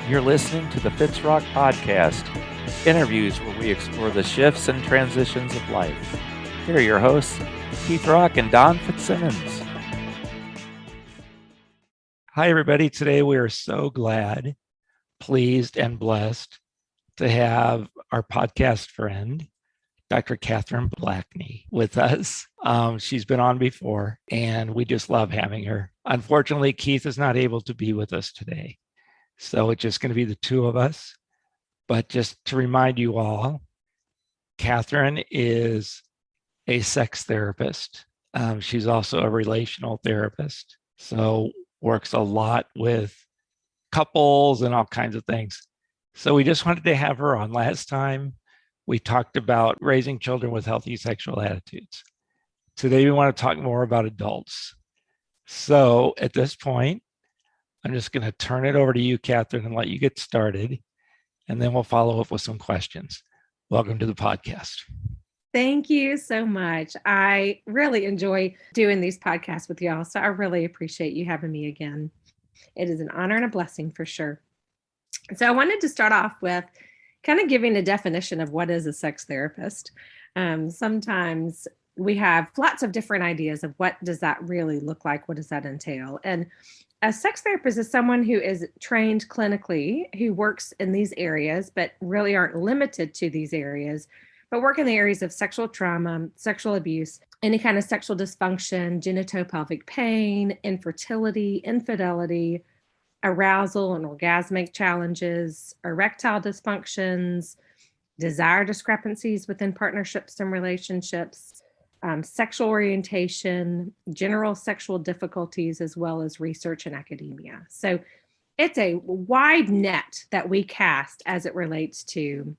You're listening to the Fitzrock Podcast, interviews where we explore the shifts and transitions of life. Here are your hosts, Keith Rock and Don Fitzsimmons. Hi, everybody. Today we are so glad, pleased, and blessed to have our podcast friend, Dr. Katherine Blackney, with us. She's been on before, and we just love having her. Unfortunately, Keith is not able to be with us today, so it's just going to be the two of us. But just to remind you all, Katherine is a sex therapist. She's also a relational therapist, so works a lot with couples and all kinds of things. So we just wanted to have her on. Last time, we talked about raising children with healthy sexual attitudes. Today, we want to talk more about adults. So at this point, I'm just going to turn it over to you, Katherine, and let you get started, and then we'll follow up with some questions. Welcome to the podcast. Thank you so much. I really enjoy doing these podcasts with y'all, so I really appreciate you having me again. It is an honor and a blessing for sure. So I wanted to start off with kind of giving a definition of what is a sex therapist. Sometimes we have lots of different ideas of what does that really look like? What does that entail? And a sex therapist is someone who is trained clinically, who works in these areas, but really aren't limited to these areas, but work in the areas of sexual trauma, sexual abuse, any kind of sexual dysfunction, genitopelvic pain, infertility, infidelity, arousal and orgasmic challenges, erectile dysfunctions, desire discrepancies within partnerships and relationships, sexual orientation, general sexual difficulties, as well as research and academia. So it's a wide net that we cast as it relates to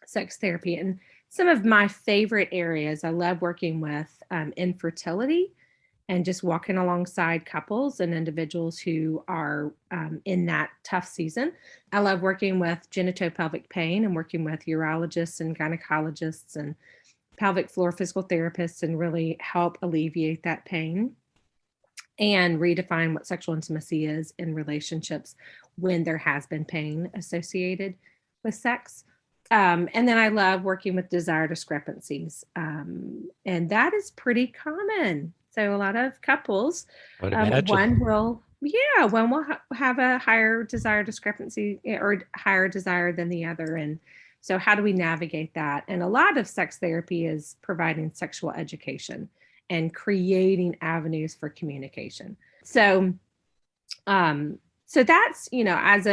sex therapy. And some of my favorite areas, I love working with infertility and just walking alongside couples and individuals who are in that tough season. I love working with genitopelvic pain and working with urologists and gynecologists and pelvic floor physical therapists and really help alleviate that pain and redefine what sexual intimacy is in relationships when there has been pain associated with sex. And then I love working with desire discrepancies. And that is pretty common. So a lot of couples, one will have a higher desire discrepancy or higher desire than the other. And so how do we navigate that? And a lot of sex therapy is providing sexual education and creating avenues for communication. So that's, as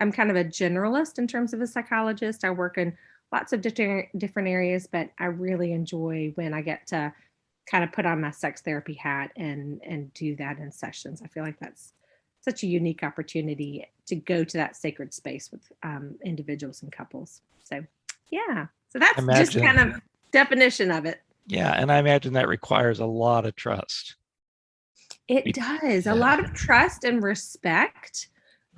I'm kind of a generalist in terms of a psychologist. I work in lots of different areas, but I really enjoy when I get to kind of put on my sex therapy hat and do that in sessions. I feel like that's such a unique opportunity to go to that sacred space with individuals and couples. So, yeah. So that's just kind of definition of it. Yeah. And I imagine that requires a lot of trust. It does. Yeah. A lot of trust and respect,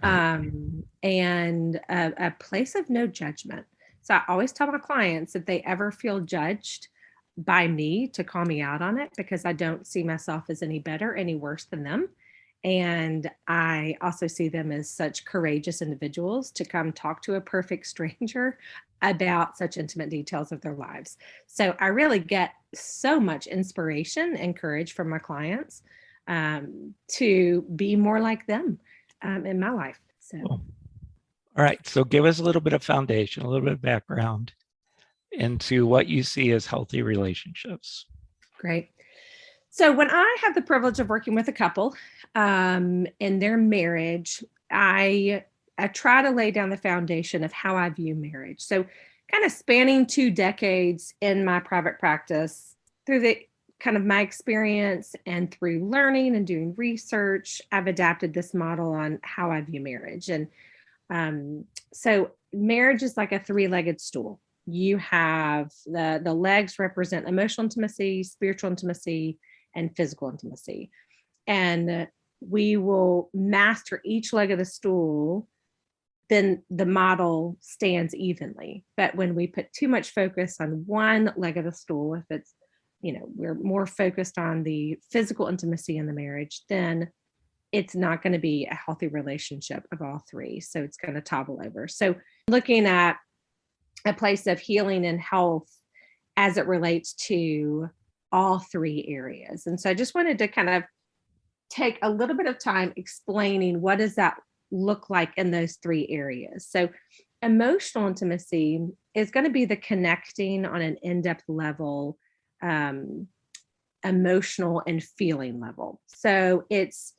and a place of no judgment. So I always tell my clients if they ever feel judged by me to call me out on it, because I don't see myself as any better, any worse than them. And I also see them as such courageous individuals to come talk to a perfect stranger about such intimate details of their lives. So I really get so much inspiration and courage from my clients to be more like them in my life. So, cool. All right. So give us a little bit of foundation, a little bit of background into what you see as healthy relationships. Great. So when I have the privilege of working with a couple in their marriage, I try to lay down the foundation of how I view marriage. So kind of spanning 2 decades in my private practice, through the kind of my experience and through learning and doing research, I've adapted this model on how I view marriage. And so marriage is like a 3-legged stool. You have the legs represent emotional intimacy, spiritual intimacy, and physical intimacy. And we will master each leg of the stool, then the model stands evenly. But when we put too much focus on one leg of the stool, if it's, we're more focused on the physical intimacy in the marriage, then it's not going to be a healthy relationship of all three. So it's going to topple over. So looking at a place of healing and health as it relates to all three areas. And so I just wanted to kind of take a little bit of time explaining what does that look like in those three areas. So emotional intimacy is going to be the connecting on an in-depth level, emotional and feeling level. So it's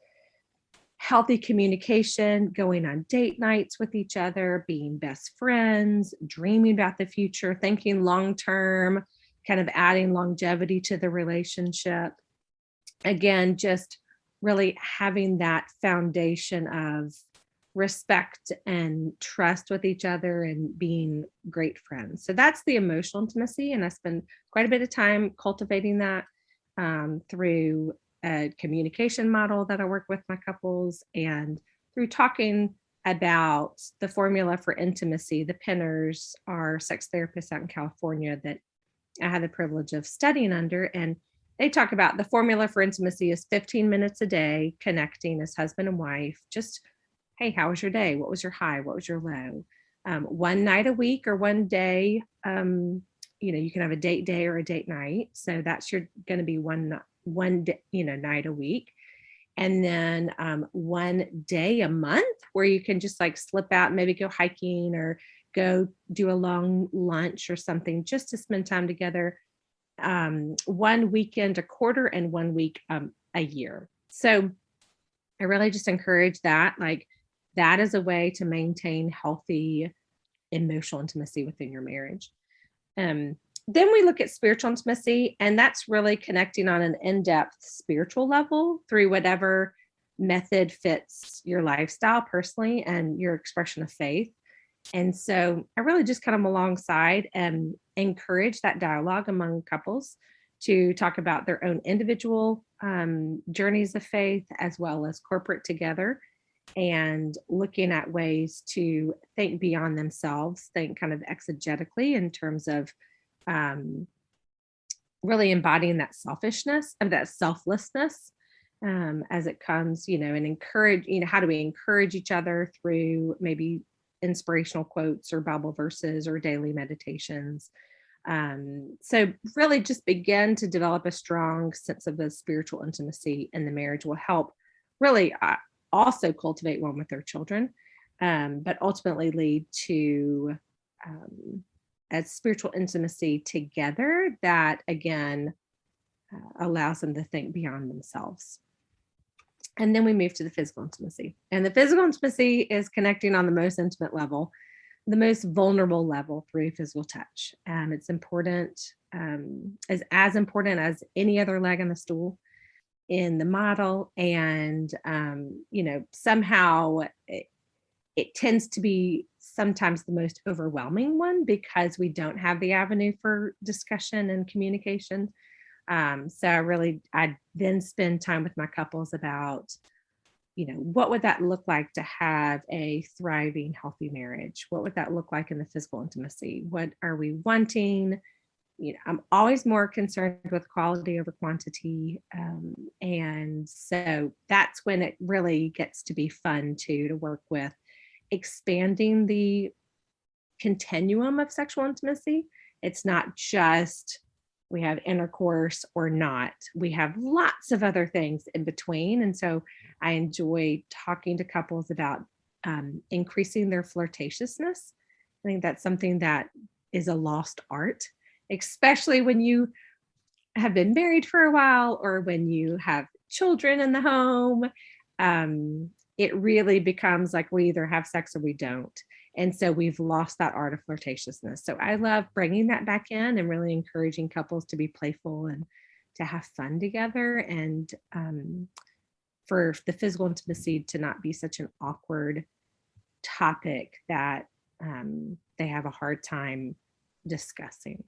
healthy communication, going on date nights with each other, being best friends, dreaming about the future, thinking long-term, kind of adding longevity to the relationship. Again, just really having that foundation of respect and trust with each other and being great friends. So that's the emotional intimacy. And I spend quite a bit of time cultivating that through a communication model that I work with my couples, and through talking about the formula for intimacy. The Penners are sex therapists out in California that I had the privilege of studying under, and they talk about the formula for intimacy is 15 minutes a day connecting as husband and wife. Just, hey, how was your day? What was your high? What was your low? One night a week or one day, you can have a date day or a date night. So that's going to be one night a week. And then one day a month where you can just like slip out and maybe go hiking or go do a long lunch or something just to spend time together. One weekend a quarter and 1 week a year. So I really just encourage that. Like, that is a way to maintain healthy emotional intimacy within your marriage. Then we look at spiritual intimacy, and that's really connecting on an in-depth spiritual level through whatever method fits your lifestyle personally and your expression of faith. And so I really just kind of alongside and encourage that dialogue among couples to talk about their own individual journeys of faith as well as corporate together, and looking at ways to think beyond themselves, think kind of exegetically in terms of really embodying that selfishness and that selflessness as it comes, and encourage, how do we encourage each other through maybe inspirational quotes or Bible verses or daily meditations. So really just begin to develop a strong sense of the spiritual intimacy in the marriage will help really also cultivate one with their children, but ultimately lead to a spiritual intimacy together that, again, allows them to think beyond themselves. And then we move to the physical intimacy. And the physical intimacy is connecting on the most intimate level, the most vulnerable level through physical touch. It's important, as important as any other leg on the stool in the model. And, somehow it tends to be sometimes the most overwhelming one because we don't have the avenue for discussion and communication. So I then spend time with my couples about, what would that look like to have a thriving, healthy marriage? What would that look like in the physical intimacy? What are we wanting? I'm always more concerned with quality over quantity. And so that's when it really gets to be fun to work with expanding the continuum of sexual intimacy. It's not just we have intercourse or not. We have lots of other things in between. And so I enjoy talking to couples about increasing their flirtatiousness. I think that's something that is a lost art, especially when you have been married for a while or when you have children in the home. It really becomes like we either have sex or we don't. And so we've lost that art of flirtatiousness. So I love bringing that back in and really encouraging couples to be playful and to have fun together, and for the physical intimacy to not be such an awkward topic that they have a hard time discussing.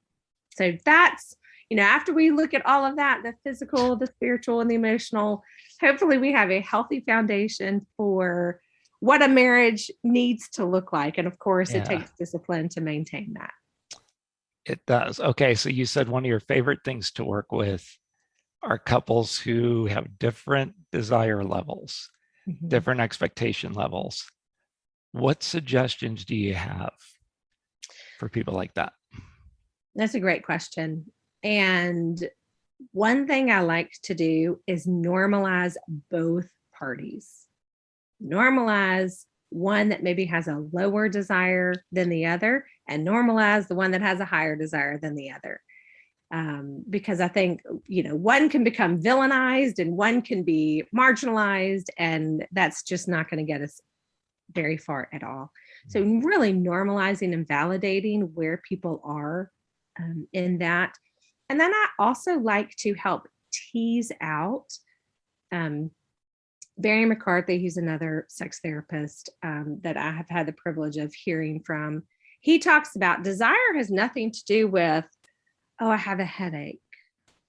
So that's, after we look at all of that, the physical, the spiritual, and the emotional, hopefully we have a healthy foundation for what a marriage needs to look like. And of course, It takes discipline to maintain that. It does. Okay. So you said one of your favorite things to work with are couples who have different desire levels. Mhm. different expectation levels. What suggestions do you have for people like that? That's a great question. And one thing I like to do is normalize both parties. Normalize one that maybe has a lower desire than the other, and normalize the one that has a higher desire than the other. Because I think, one can become villainized and one can be marginalized, and that's just not going to get us very far at all. So, really normalizing and validating where people are in that. And then I also like to help tease out. Barry McCarthy, he's another sex therapist that I have had the privilege of hearing from. He talks about desire has nothing to do with, oh, I have a headache,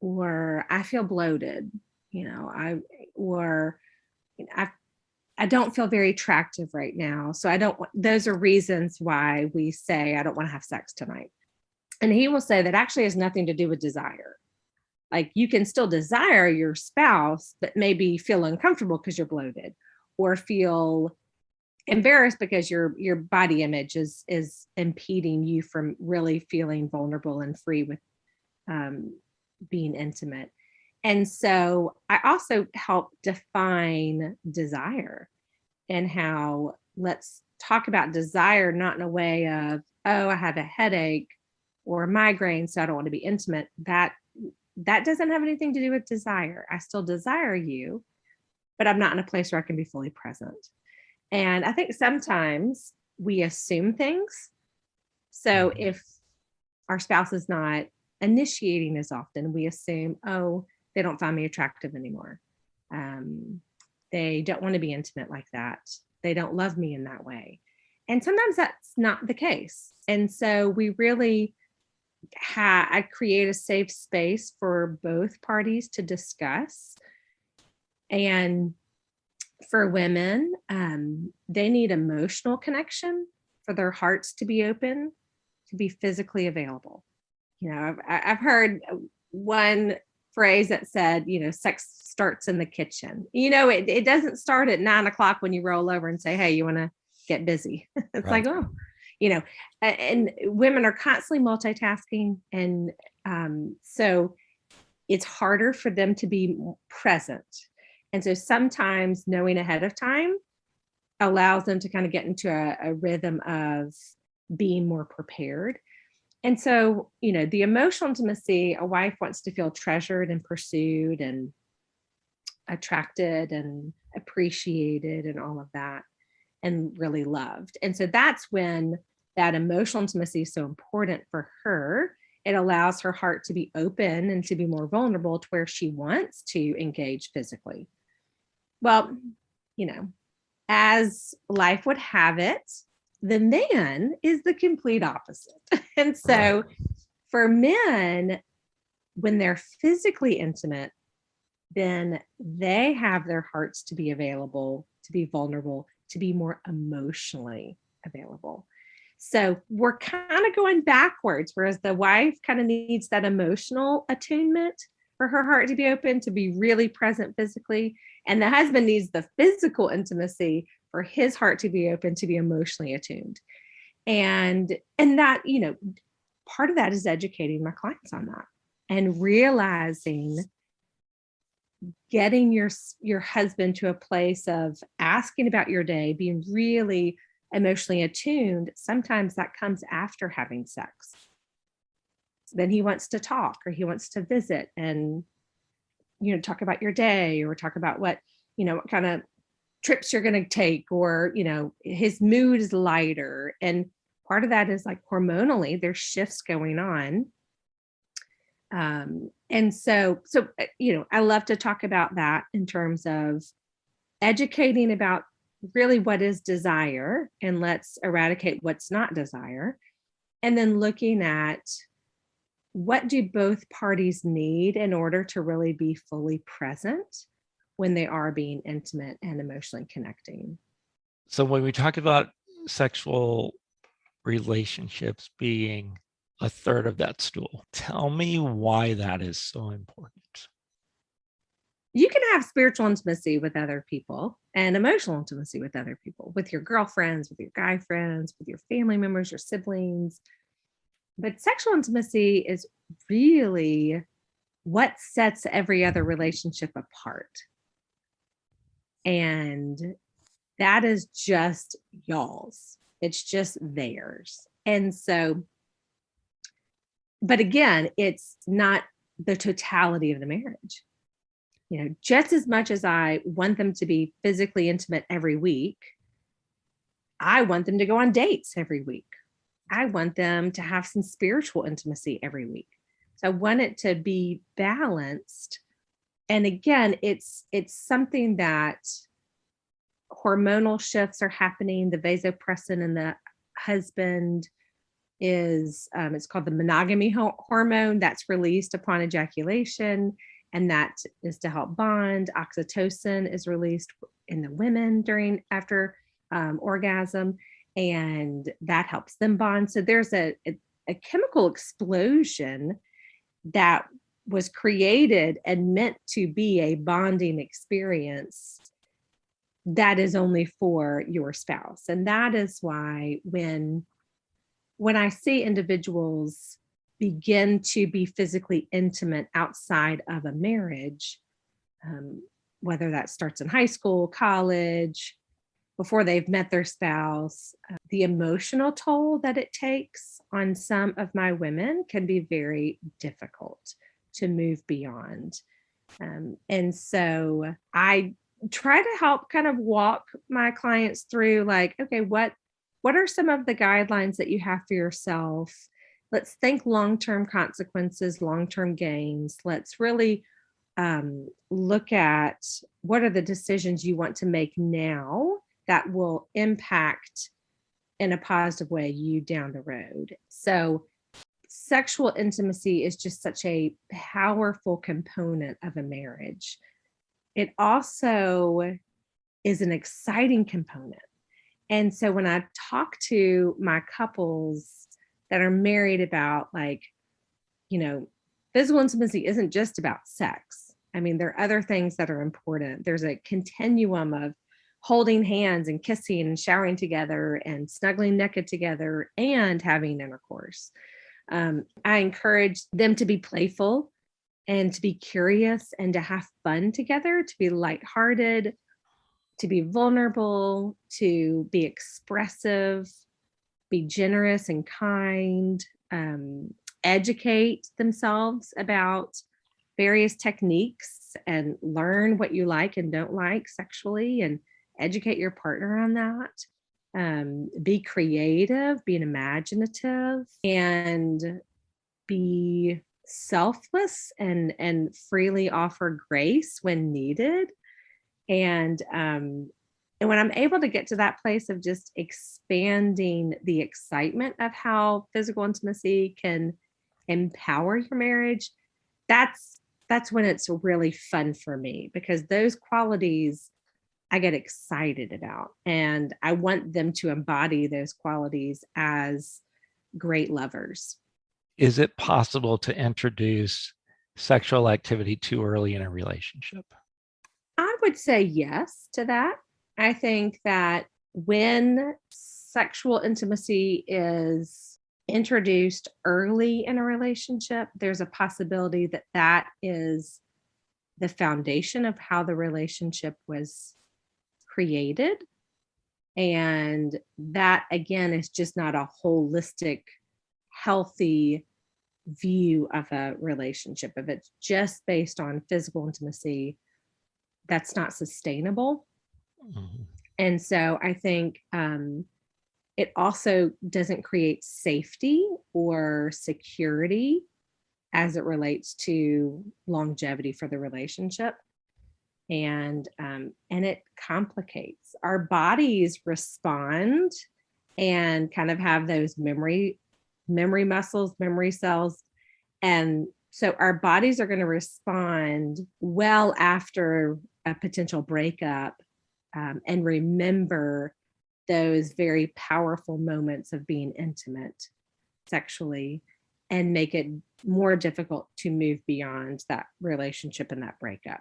or I feel bloated, or I don't feel very attractive right now. So I don't, those are reasons why we say, I don't want to have sex tonight. And he will say that actually has nothing to do with desire. Like, you can still desire your spouse, but maybe feel uncomfortable because you're bloated, or feel embarrassed because your body image is impeding you from really feeling vulnerable and free with being intimate. And so I also help define desire, and how, let's talk about desire not in a way of, oh, I have a headache or a migraine, so I don't want to be intimate. That doesn't have anything to do with desire. I still desire you, but I'm not in a place where I can be fully present. And I think sometimes we assume things. So if our spouse is not initiating as often, we assume, oh, they don't find me attractive anymore. They don't want to be intimate like that. They don't love me in that way. And sometimes that's not the case. And so we really I create a safe space for both parties to discuss. And for women, they need emotional connection for their hearts to be open, to be physically available. I've heard one phrase that said, sex starts in the kitchen. It doesn't start at 9 o'clock when you roll over and say, hey, you want to get busy. It's Right. like, oh, and women are constantly multitasking. And so it's harder for them to be present. And so sometimes knowing ahead of time allows them to kind of get into a rhythm of being more prepared. And so, the emotional intimacy, a wife wants to feel treasured and pursued and attracted and appreciated and all of that, and really loved. And so that's when that emotional intimacy is so important for her. It allows her heart to be open and to be more vulnerable to where she wants to engage physically. Well, as life would have it, the man is the complete opposite. And so Right. for men, when they're physically intimate, then they have their hearts to be available, to be vulnerable, to be more emotionally available. So we're kind of going backwards, whereas the wife kind of needs that emotional attunement for her heart to be open, to be really present physically. And the husband needs the physical intimacy for his heart to be open, to be emotionally attuned. And that, part of that is educating my clients on that, and realizing, getting your husband to a place of asking about your day, being really emotionally attuned. Sometimes that comes after having sex. Then he wants to talk, or he wants to visit and, talk about your day, or talk about what kind of trips you're going to take, or, his mood is lighter. And part of that is like hormonally, there's shifts going on. And so, I love to talk about that in terms of educating about really what is desire, and let's eradicate what's not desire. And then looking at, what do both parties need in order to really be fully present when they are being intimate and emotionally connecting. So when we talk about sexual relationships being a third of that stool, tell me why that is so important. You can have spiritual intimacy with other people and emotional intimacy with other people, with your girlfriends, with your guy friends, with your family members, your siblings. But sexual intimacy is really what sets every other relationship apart. And that is just y'all's. It's just theirs. And so, but again, it's not the totality of the marriage. Just as much as I want them to be physically intimate every week, I want them to go on dates every week. I want them to have some spiritual intimacy every week. So I want it to be balanced. And again, it's something that hormonal shifts are happening. The vasopressin in the husband is, it's called the monogamy hormone that's released upon ejaculation. And that is to help bond. Oxytocin is released in the women after orgasm, and that helps them bond. So there's a chemical explosion that was created and meant to be a bonding experience that is only for your spouse. And that is why when I see individuals begin to be physically intimate outside of a marriage, whether that starts in high school, college, before they've met their spouse, the emotional toll that it takes on some of my women can be very difficult to move beyond. And so I try to help kind of walk my clients through, like, okay, what are some of the guidelines that you have for yourself? Let's think long-term consequences, long-term gains. Let's really look at what are the decisions you want to make now that will impact in a positive way you down the road. So sexual intimacy is just such a powerful component of a marriage. It also is an exciting component. And so when I talk to my couples that are married about, like, physical intimacy isn't just about sex. I mean, there are other things that are important. There's a continuum of holding hands and kissing and showering together and snuggling naked together and having intercourse. I encourage them to be playful and to be curious and to have fun together, to be lighthearted, to be vulnerable, to be expressive, be generous and kind, educate themselves about various techniques and learn what you like and don't like sexually, and educate your partner on that. Be creative, be imaginative, and be selfless and freely offer grace when needed. And when I'm able to get to that place of just expanding the excitement of how physical intimacy can empower your marriage, that's when it's really fun for me, because those qualities I get excited about, and I want them to embody those qualities as great lovers. Is it possible to introduce sexual activity too early in a relationship? I would say yes to that. I think that when sexual intimacy is introduced early in a relationship, there's a possibility that that is the foundation of how the relationship was created. And that, again, is just not a holistic, healthy view of a relationship. If it's just based on physical intimacy, that's not sustainable. Mm-hmm. And so I think it also doesn't create safety or security as it relates to longevity for the relationship. And it complicates. Our bodies respond and kind of have those memory muscles, memory cells. And so our bodies are going to respond well after a potential breakup, and remember those very powerful moments of being intimate sexually, and make it more difficult to move beyond that relationship and that breakup.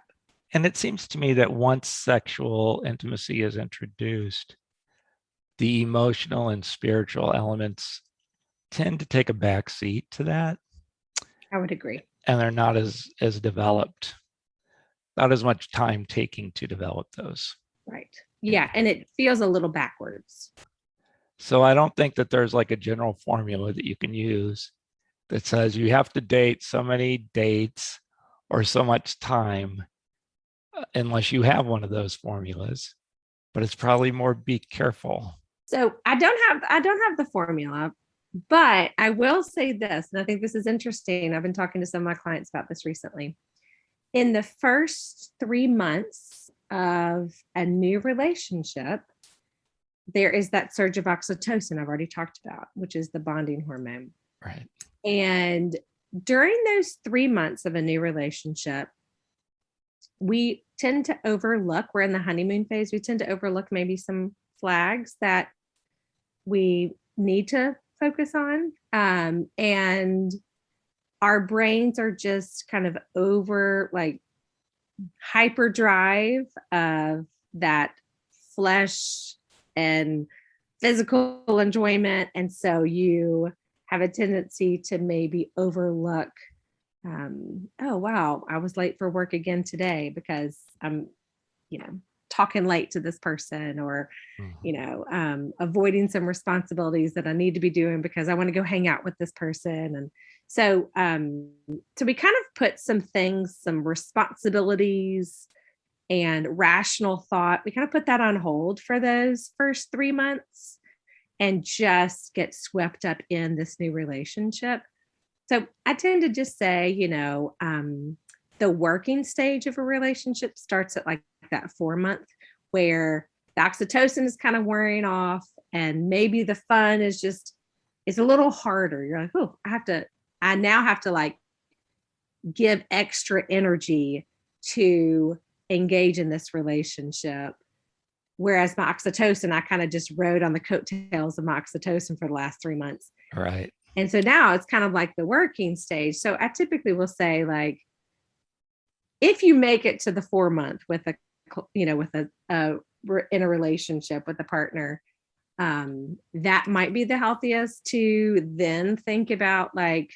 And it seems to me that once sexual intimacy is introduced, the emotional and spiritual elements tend to take a back seat to that, I would agree. and they're not as developed, not as much time taking to develop those. Right. Yeah. And it feels a little backwards. So I don't think that there's like a general formula that you can use that says you have to date so many dates or so much time unless you have one of those formulas. But it's probably more be careful. So I don't have the formula, but I will say this, and I think this is interesting. I've been talking to some of my clients about this recently. In the first 3 months of a new relationship, there is that surge of oxytocin I've already talked about, which is the bonding hormone. Right. And during those 3 months of a new relationship, we tend to overlook, we're in the honeymoon phase, we tend to overlook maybe some flags that we need to focus on. And our brains are just kind of over like hyperdrive of that flesh and physical enjoyment. And so you have a tendency to maybe overlook, oh, wow, I was late for work again today because I'm, talking late to this person, or, avoiding some responsibilities that I need to be doing because I want to go hang out with this person. And so, so we kind of put some things, some responsibilities and rational thought, we kind of put that on hold for those first 3 months and just get swept up in this new relationship. So I tend to just say, the working stage of a relationship starts at like that 4 month where the oxytocin is kind of wearing off and maybe the fun is just, it's a little harder. You're like, oh, I now have to like give extra energy to engage in this relationship. Whereas my oxytocin, I kind of just rode on the coattails of my oxytocin for the last 3 months. Right. And so now it's kind of like the working stage. So I typically will say, like, if you make it to the 4 month with in a relationship with a partner, that might be the healthiest to then think about, like,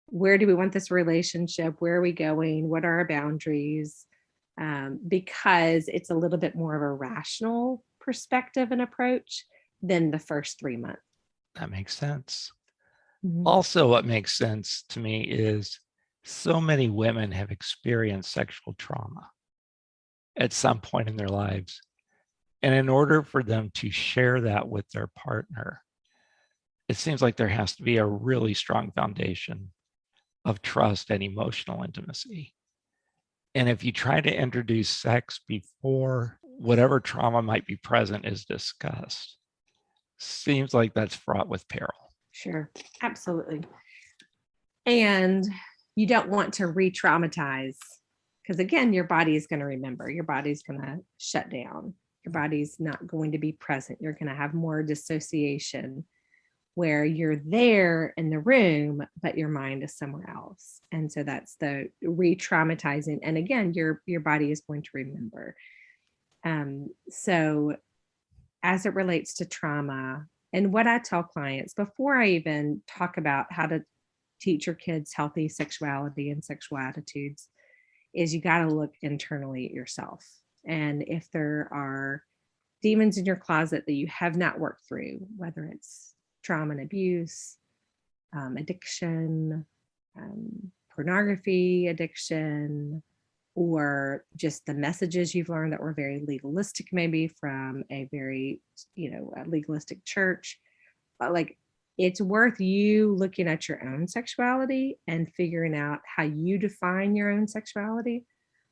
where do we want this relationship? Where are we going? What are our boundaries? Because it's a little bit more of a rational perspective and approach than the first 3 months. That makes sense. Mm-hmm. Also, what makes sense to me is so many women have experienced sexual trauma at some point in their lives. And in order for them to share that with their partner, it seems like there has to be a really strong foundation of trust and emotional intimacy. And if you try to introduce sex before whatever trauma might be present is discussed, seems like that's fraught with peril. Sure, absolutely. And you don't want to re-traumatize, because again, your body is going to remember, your body's going to shut down, your body's not going to be present. You're going to have more dissociation where you're there in the room, but your mind is somewhere else. And so that's the re-traumatizing. And again, your body is going to remember. So as it relates to trauma, and what I tell clients before I even talk about how to teach your kids healthy sexuality and sexual attitudes, is you got to look internally at yourself. And if there are demons in your closet that you have not worked through, whether it's trauma and abuse, addiction, pornography addiction, or just the messages you've learned that were very legalistic, maybe from a very, a legalistic church, like, it's worth you looking at your own sexuality and figuring out how you define your own sexuality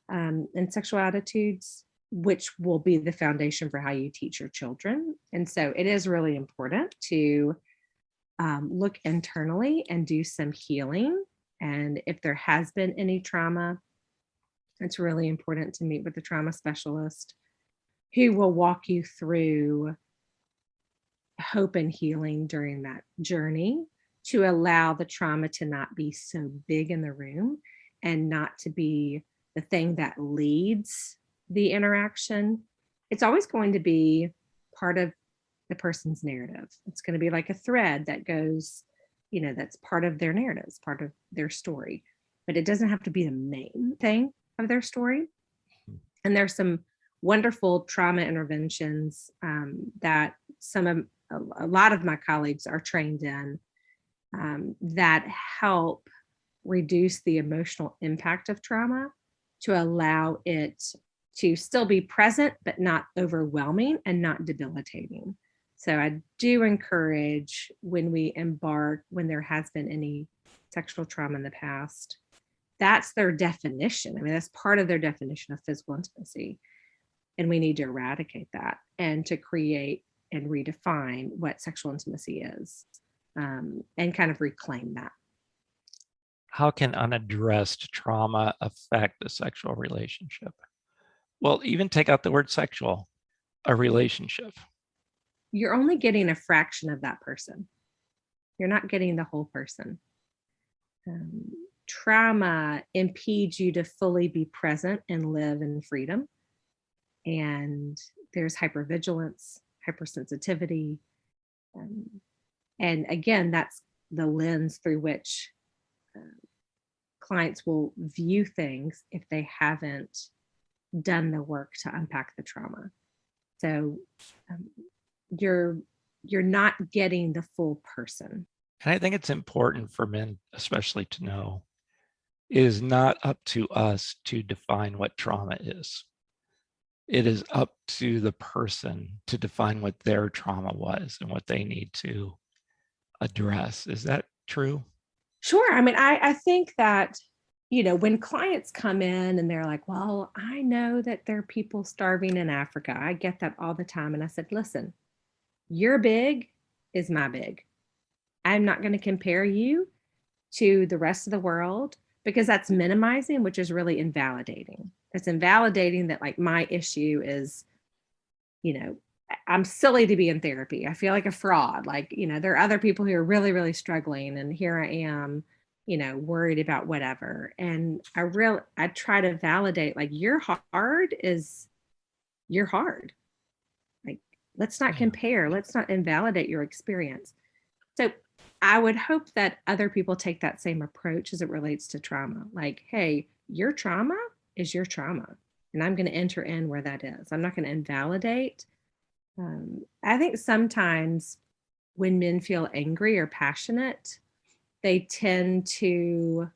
and sexual attitudes, which will be the foundation for how you teach your children. And so it is really important to look internally and do some healing. And if there has been any trauma, it's really important to meet with a trauma specialist who will walk you through hope and healing during that journey, to allow the trauma to not be so big in the room and not to be the thing that leads the interaction, it's always going to be part of the person's narrative. It's going to be like a thread that goes, that's part of their narrative, it's part of their story, but it doesn't have to be the main thing of their story. And there's some wonderful trauma interventions that a lot of my colleagues are trained in that help reduce the emotional impact of trauma to allow it to still be present, but not overwhelming and not debilitating. So I do encourage when there has been any sexual trauma in the past, that's their definition. I mean, that's part of their definition of physical intimacy. And we need to eradicate that and to create and redefine what sexual intimacy is, and kind of reclaim that. How can unaddressed trauma affect a sexual relationship? Well, even take out the word sexual, a relationship. You're only getting a fraction of that person. You're not getting the whole person. Trauma impedes you to fully be present and live in freedom. And there's hypervigilance, hypersensitivity. And again, that's the lens through which clients will view things if they haven't done the work to unpack the trauma. So you're not getting the full person. And I think it's important for men, especially, to know it is not up to us to define what trauma is. It is up to the person to define what their trauma was and what they need to address. Is that true? Sure. I mean, I think that, when clients come in and they're like, well, I know that there are people starving in Africa. I get that all the time. And I said, listen, your big is my big. I'm not going to compare you to the rest of the world because that's minimizing, which is really invalidating. It's invalidating that like my issue is, I'm silly to be in therapy. I feel like a fraud. Like, there are other people who are really, really struggling. And here I am, worried about whatever. And I try to validate like you're hard. Like, let's not compare. Let's not invalidate your experience. So I would hope that other people take that same approach as it relates to trauma. Like, hey, your trauma is your trauma. And I'm going to enter in where that is. I'm not going to invalidate. I think sometimes when men feel angry or passionate, they tend to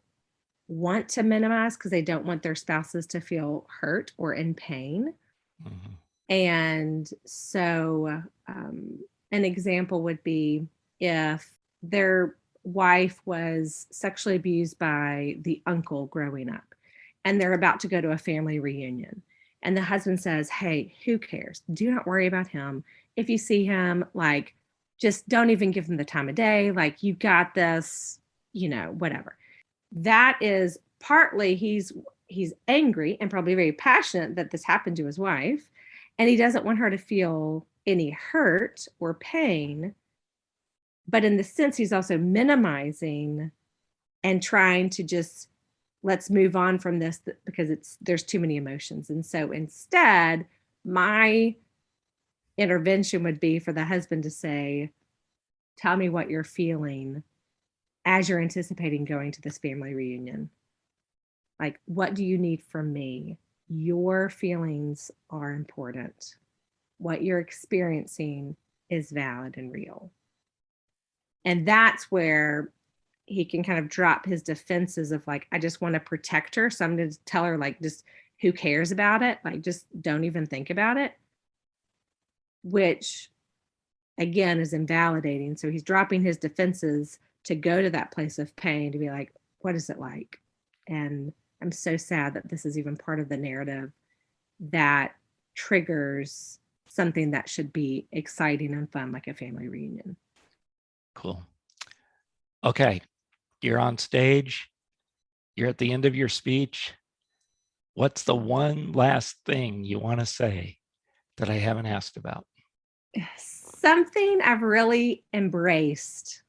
want to minimize because they don't want their spouses to feel hurt or in pain. Mm-hmm. And so an example would be if their wife was sexually abused by the uncle growing up and they're about to go to a family reunion. And the husband says, hey, who cares? Do not worry about him. If you see him, like, just don't even give him the time of day. Like, you got this, whatever. That is partly he's angry and probably very passionate that this happened to his wife. And he doesn't want her to feel any hurt or pain. But in the sense, he's also minimizing and trying to just, let's move on from this because there's too many emotions. And so instead, my intervention would be for the husband to say, tell me what you're feeling as you're anticipating going to this family reunion. Like, what do you need from me? Your feelings are important. What you're experiencing is valid and real. And that's where he can kind of drop his defenses of like, I just want to protect her. So I'm going to tell her like, just who cares about it? Like, just don't even think about it, which again is invalidating. So he's dropping his defenses to go to that place of pain to be like, what is it like? And I'm so sad that this is even part of the narrative that triggers something that should be exciting and fun, like a family reunion. Cool. Okay. You're on stage. You're at the end of your speech. What's the one last thing you want to say that I haven't asked about? Something I've really embraced,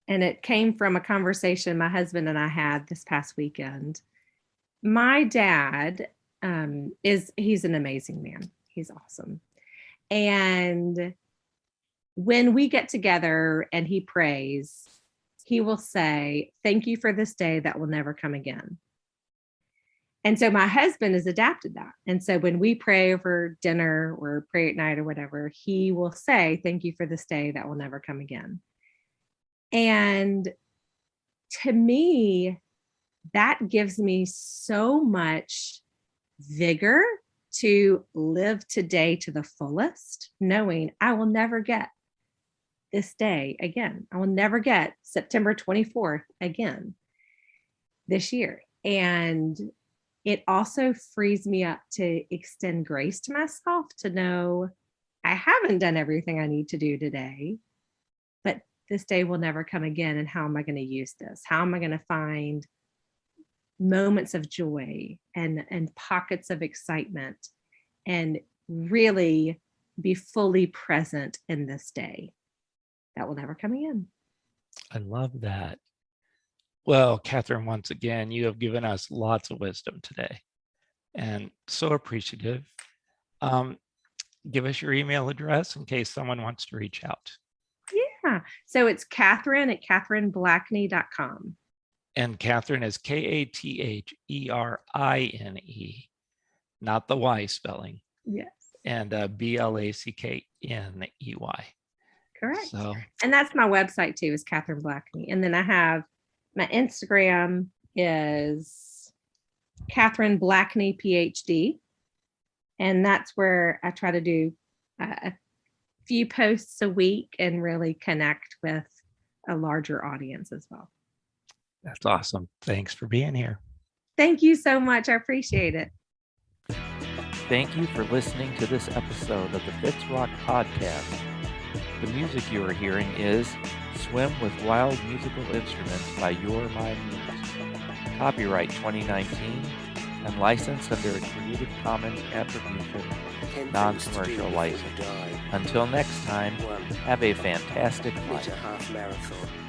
and it came from a conversation my husband and I had this past weekend, My dad he's an amazing man. He's awesome. And when we get together and he prays, he will say, "Thank you for this day that will never come again." And so my husband has adapted that. And so when we pray over dinner or pray at night or whatever, he will say, "Thank you for this day that will never come again." And to me, that gives me so much vigor to live today to the fullest, knowing I will never get this day again. I will never get September 24th again this year. And it also frees me up to extend grace to myself to know I haven't done everything I need to do today, but this day will never come again. And how am I going to use this? How am I going to find moments of joy and pockets of excitement and really be fully present in this day that will never come again? I love that. Well, Katherine, once again, you have given us lots of wisdom today and so appreciative. Give us your email address in case someone wants to reach out. Yeah. So it's Katherine at katherineblackney.com. And Katherine is Katherine, not the Y spelling. Yes. And Blackney. Correct. So, and that's my website too, is Katherine Blackney. And then I have my Instagram is Katherine Blackney PhD. And that's where I try to do a few posts a week and really connect with a larger audience as well. That's awesome. Thanks for being here. Thank you so much. I appreciate it. Thank you for listening to this episode of the Fitz Rock Podcast. The music you are hearing is Swim with Wild Musical Instruments by Your My Muse. Copyright 2019 and licensed under a Creative Commons Attribution Non-Commercial License. Until next time, have a fantastic life.